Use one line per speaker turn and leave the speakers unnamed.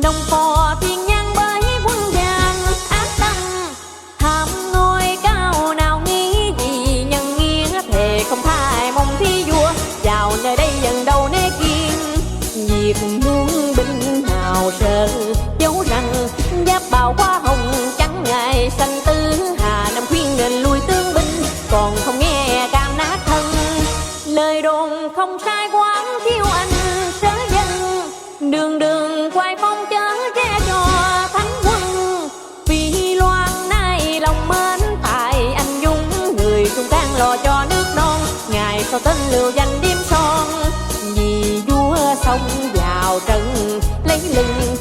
đồng phò thiên nhang bởi quân vàng ác tâm, tham ngôi cao nào nghĩ gì nhân nghĩa, thề không tha mong thi vua vào nơi đây dần đầu nê kiên. Việc muôn binh nào sợ dấu rằng giáp bào hoa hồng trắng ngày xanh tứ hà, năm khuyên nên lui tướng binh còn không nghe cam nát thân. Lời đồn không sai quán thiếu anh sớ dân, đường đường quay phong chớ che cho thánh quân. Vì loan nay lòng mến tại anh dũng, người trung can lo cho nước non ngày sau tên lưu danh đêm son. Vì vua xông vào trận lấy lưng